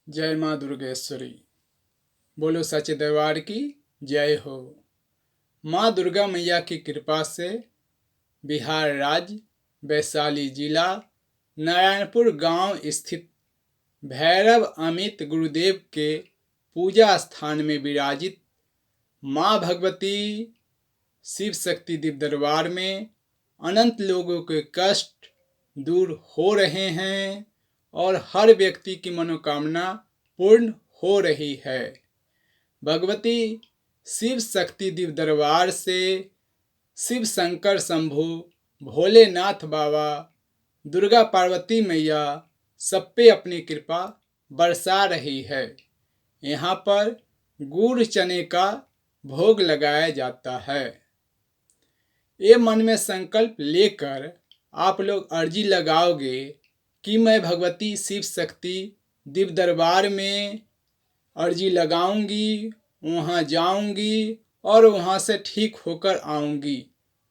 जय माँ दुर्गेश्वरी। बोलो सच्चे दरबार की जय हो। माँ दुर्गा मैया की कृपा से बिहार राज्य वैशाली जिला नारायणपुर गांव स्थित भैरव अमित गुरुदेव के पूजा स्थान में विराजित माँ भगवती शिव शक्ति दिव्य दरबार में अनंत लोगों के कष्ट दूर हो रहे हैं और हर व्यक्ति की मनोकामना पूर्ण हो रही है। भगवती शिव शक्ति दिव्य दरबार से शिव शंकर शंभु, भोलेनाथ बाबा, दुर्गा पार्वती मैया सब पे अपनी कृपा बरसा रही है। यहाँ पर गुड़ चने का भोग लगाया जाता है। ये मन में संकल्प लेकर आप लोग अर्जी लगाओगे कि मैं भगवती शिव शक्ति दिव्य दरबार में अर्जी लगाऊंगी, वहाँ जाऊंगी और वहाँ से ठीक होकर आऊंगी,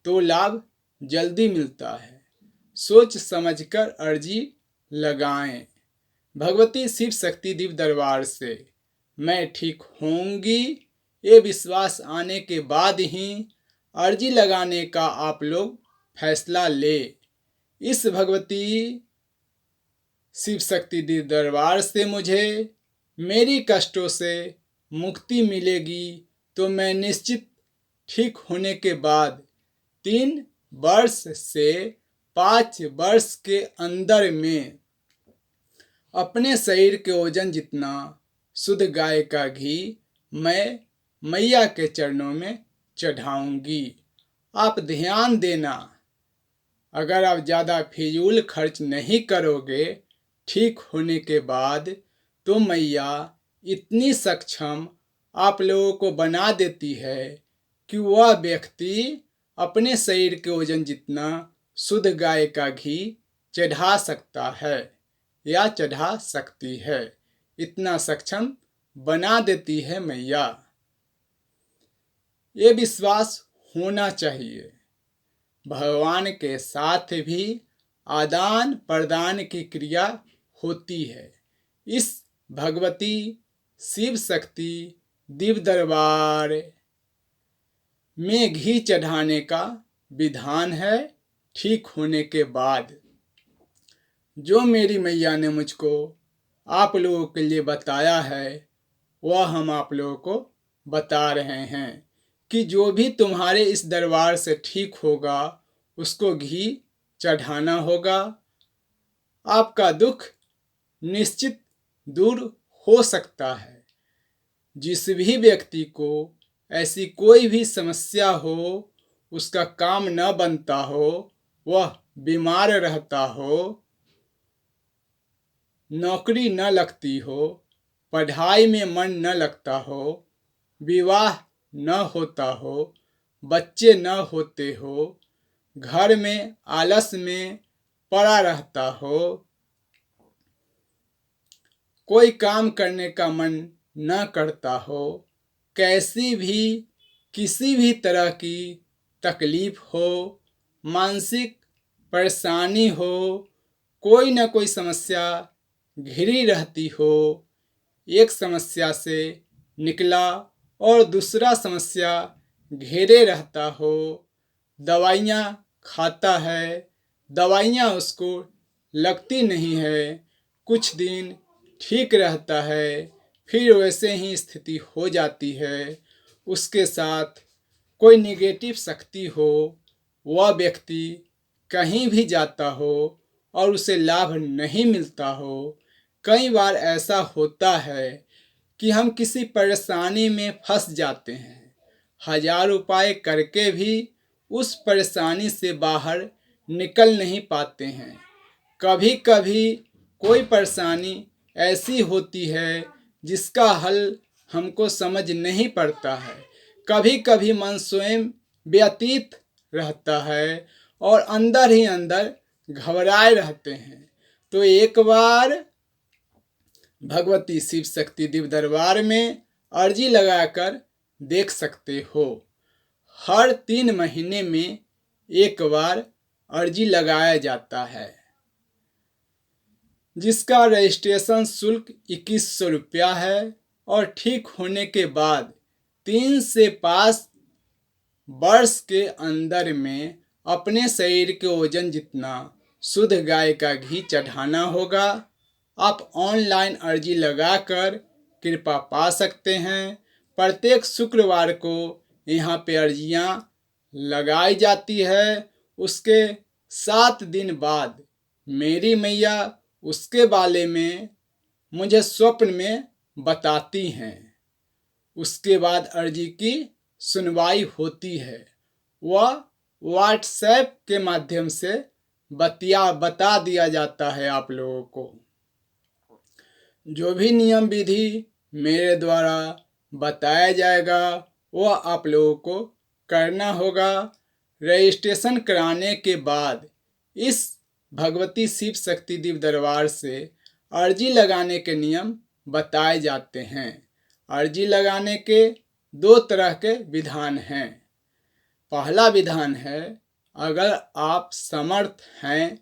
तो लाभ जल्दी मिलता है। सोच समझकर अर्जी लगाएं। भगवती शिव शक्ति दिव्य दरबार से मैं ठीक होंगी, ये विश्वास आने के बाद ही अर्जी लगाने का आप लोग फैसला ले। इस भगवती शिव शक्ति दिव्य दरबार से मुझे मेरी कष्टों से मुक्ति मिलेगी, तो मैं निश्चित ठीक होने के बाद 3 वर्ष से 5 वर्ष के अंदर में अपने शरीर के वजन जितना शुद्ध गाय का घी मैं मैया के चरणों में चढ़ाऊंगी। आप ध्यान देना, अगर आप ज़्यादा फिजूल खर्च नहीं करोगे ठीक होने के बाद, तो मैया इतनी सक्षम आप लोगों को बना देती है कि वह व्यक्ति अपने शरीर के वजन जितना शुद्ध गाय का घी चढ़ा सकता है या चढ़ा सकती है। इतना सक्षम बना देती है मैया। ये विश्वास होना चाहिए। भगवान के साथ भी आदान प्रदान की क्रिया होती है। इस भगवती शिव शक्ति दिव्य दरबार में घी चढ़ाने का विधान है। ठीक होने के बाद जो मेरी मैया ने मुझको आप लोगों के लिए बताया है, वह हम आप लोगों को बता रहे हैं कि जो भी तुम्हारे इस दरबार से ठीक होगा उसको घी चढ़ाना होगा। आपका दुख निश्चित दूर हो सकता है। जिस भी व्यक्ति को ऐसी कोई भी समस्या हो, उसका काम न बनता हो, वह बीमार रहता हो, नौकरी न लगती हो, पढ़ाई में मन न लगता हो, विवाह न होता हो, बच्चे न होते हो, घर में आलस में पड़ा रहता हो, कोई काम करने का मन न करता हो, कैसी भी किसी भी तरह की तकलीफ हो, मानसिक परेशानी हो, कोई न कोई समस्या घिरी रहती हो, एक समस्या से निकला और दूसरा समस्या घेरे रहता हो, दवाइयाँ खाता है, दवाइयाँ उसको लगती नहीं है, कुछ दिन ठीक रहता है, फिर वैसे ही स्थिति हो जाती है। उसके साथ कोई नेगेटिव शक्ति हो, वह व्यक्ति कहीं भी जाता हो और उसे लाभ नहीं मिलता हो। कई बार ऐसा होता है कि हम किसी परेशानी में फंस जाते हैं, 1000 उपाय करके भी उस परेशानी से बाहर निकल नहीं पाते हैं। कभी कभी कोई परेशानी ऐसी होती है जिसका हल हमको समझ नहीं पड़ता है। कभी कभी मन स्वयं व्यतीत रहता है और अंदर ही अंदर घबराए रहते हैं। तो एक बार भगवती शिव शक्ति दिव्य दरबार में अर्जी लगाकर देख सकते हो। हर 3 महीने में एक बार अर्जी लगाया जाता है। जिसका रजिस्ट्रेशन शुल्क 2100 रुपया है और ठीक होने के बाद 3 से 5 वर्ष के अंदर में अपने शरीर के वजन जितना शुद्ध गाय का घी चढ़ाना होगा। आप ऑनलाइन अर्जी लगाकर कृपा पा सकते हैं। प्रत्येक शुक्रवार को यहाँ पे अर्जियाँ लगाई जाती है। उसके 7 दिन बाद मेरी मैया उसके बारे में मुझे स्वप्न में बताती हैं। उसके बाद अर्जी की सुनवाई होती है। वह व्हाट्सएप के माध्यम से बता दिया जाता है आप लोगों को। जो भी नियम विधि मेरे द्वारा बताया जाएगा वह आप लोगों को करना होगा। रजिस्ट्रेशन कराने के बाद इस भगवती शिव शक्ति दिव्य दरबार से अर्जी लगाने के नियम बताए जाते हैं। अर्जी लगाने के 2 तरह के विधान हैं। पहला विधान है, अगर आप समर्थ हैं,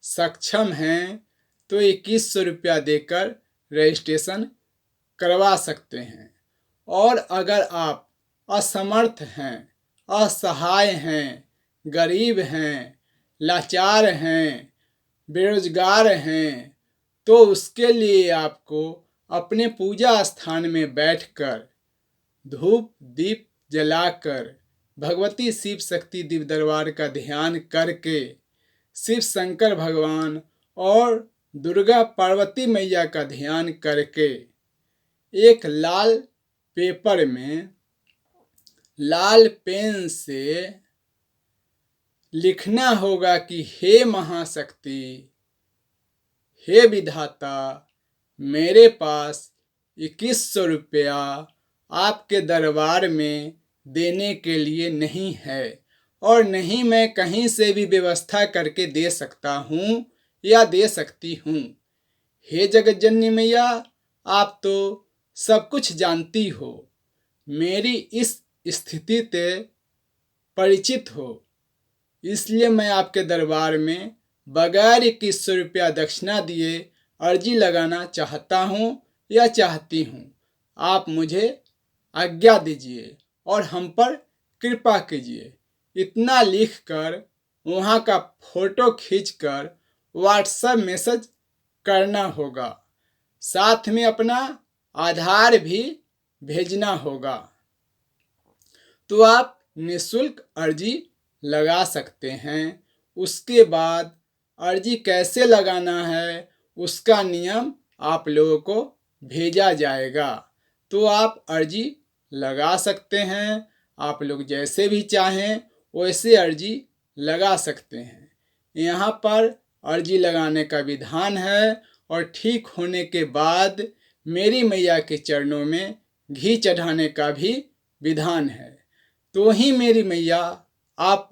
सक्षम हैं तो 2100 रुपया देकर रजिस्ट्रेशन करवा सकते हैं। और अगर आप असमर्थ हैं, असहाय हैं, गरीब हैं, लाचार हैं, बेरोजगार हैं तो उसके लिए आपको अपने पूजा स्थान में बैठकर धूप दीप जलाकर भगवती शिव शक्ति दिव्य दरबार का ध्यान करके शिव शंकर भगवान और दुर्गा पार्वती मैया का ध्यान करके एक लाल पेपर में लाल पेन से लिखना होगा कि हे महाशक्ति, हे विधाता, मेरे पास 2100 रुपया आपके दरबार में देने के लिए नहीं है और नहीं मैं कहीं से भी व्यवस्था करके दे सकता हूँ या दे सकती हूँ। हे जगतजननी मैया, आप तो सब कुछ जानती हो, मेरी इस स्थिति से परिचित हो, इसलिए मैं आपके दरबार में बगैर 2100 रुपया दक्षिणा दिए अर्जी लगाना चाहता हूँ या चाहती हूँ। आप मुझे आज्ञा दीजिए और हम पर कृपा कीजिए। इतना लिखकर वहाँ का फोटो खींचकर व्हाट्सएप मैसेज करना होगा। साथ में अपना आधार भी भेजना होगा तो आप निःशुल्क अर्जी लगा सकते हैं। उसके बाद अर्जी कैसे लगाना है उसका नियम आप लोगों को भेजा जाएगा तो आप अर्जी लगा सकते हैं। आप लोग जैसे भी चाहें वैसे अर्जी लगा सकते हैं। यहाँ पर अर्जी लगाने का विधान है और ठीक होने के बाद मेरी मैया के चरणों में घी चढ़ाने का भी विधान है। तो ही मेरी मैया आप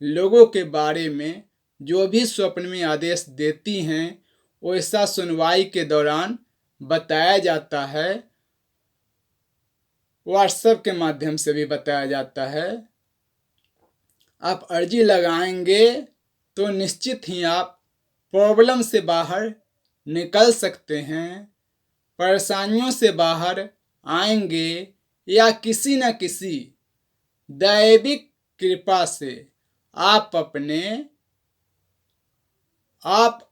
लोगों के बारे में जो भी स्वप्न में आदेश देती हैं वैसा सुनवाई के दौरान बताया जाता है। व्हाट्सएप के माध्यम से भी बताया जाता है। आप अर्जी लगाएंगे तो निश्चित ही आप प्रॉब्लम से बाहर निकल सकते हैं, परेशानियों से बाहर आएंगे या किसी न किसी दैविक कृपा से आप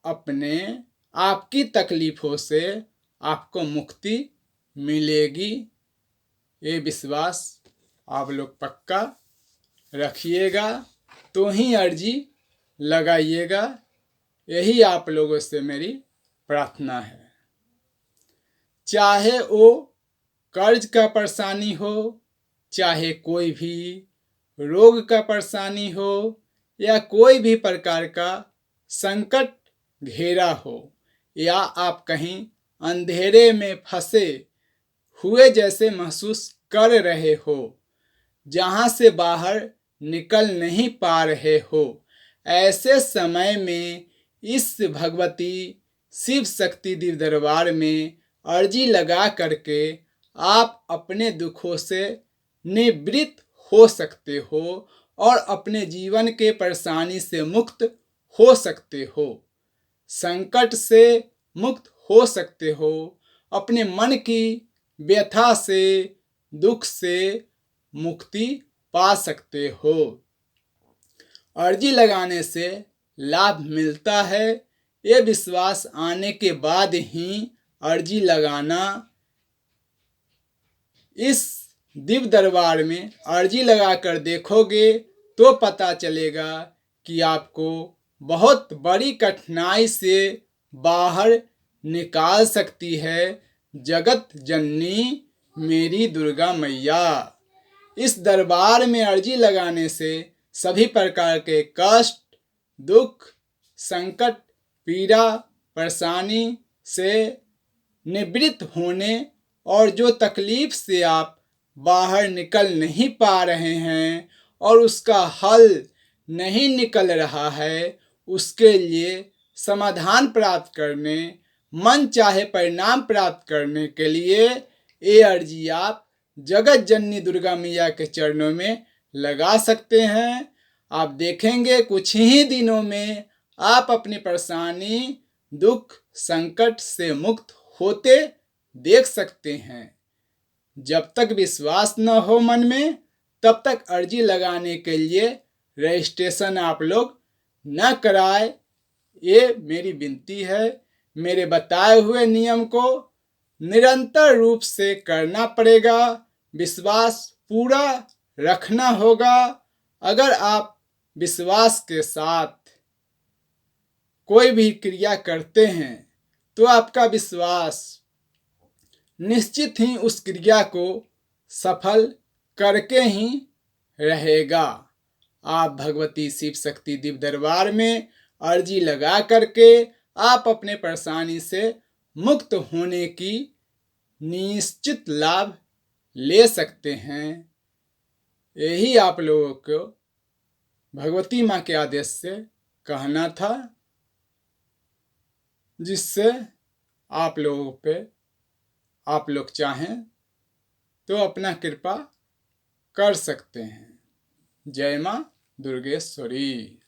अपने आपकी तकलीफ़ों से आपको मुक्ति मिलेगी। ये विश्वास आप लोग पक्का रखिएगा तो ही अर्जी लगाइएगा। यही आप लोगों से मेरी प्रार्थना है। चाहे वो कर्ज का परेशानी हो, चाहे कोई भी रोग का परेशानी हो या कोई भी प्रकार का संकट घेरा हो या आप कहीं अंधेरे में फंसे हुए जैसे महसूस कर रहे हो, जहाँ से बाहर निकल नहीं पा रहे हो, ऐसे समय में इस भगवती शिव शक्ति दिव्य दरबार में अर्जी लगा करके आप अपने दुखों से निवृत्त हो सकते हो और अपने जीवन के परेशानी से मुक्त हो सकते हो। संकट से मुक्त हो सकते हो, अपने मन की व्यथा से, दुख से मुक्ति पा सकते हो। अर्जी लगाने से लाभ मिलता है, ये विश्वास आने के बाद ही अर्जी लगाना। इस दिव्य दरबार में अर्जी लगाकर देखोगे तो पता चलेगा कि आपको बहुत बड़ी कठिनाई से बाहर निकाल सकती है जगत जननी मेरी दुर्गा मैया। इस दरबार में अर्जी लगाने से सभी प्रकार के कष्ट, दुख, संकट, पीड़ा, परेशानी से निवृत्त होने और जो तकलीफ से आप बाहर निकल नहीं पा रहे हैं और उसका हल नहीं निकल रहा है, उसके लिए समाधान प्राप्त करने, मन चाहे परिणाम प्राप्त करने के लिए ये अर्जी आप जगत जननी दुर्गा मैया के चरणों में लगा सकते हैं। आप देखेंगे कुछ ही दिनों में आप अपनी परेशानी, दुख, संकट से मुक्त होते देख सकते हैं। जब तक विश्वास न हो मन में, तब तक अर्जी लगाने के लिए रजिस्ट्रेशन आप लोग न कराए, ये मेरी विनती है। मेरे बताए हुए नियम को निरंतर रूप से करना पड़ेगा, विश्वास पूरा रखना होगा। अगर आप विश्वास के साथ कोई भी क्रिया करते हैं तो आपका विश्वास निश्चित ही उस क्रिया को सफल करके ही रहेगा। आप भगवती शिव शक्ति दिव्य दरबार में अर्जी लगा करके आप अपने परेशानी से मुक्त होने की निश्चित लाभ ले सकते हैं। यही आप लोगों को भगवती माँ के आदेश से कहना था, जिससे आप लोगों पे आप लोग चाहें तो अपना कृपा कर सकते हैं। जय माँ दुर्गेश्वरी।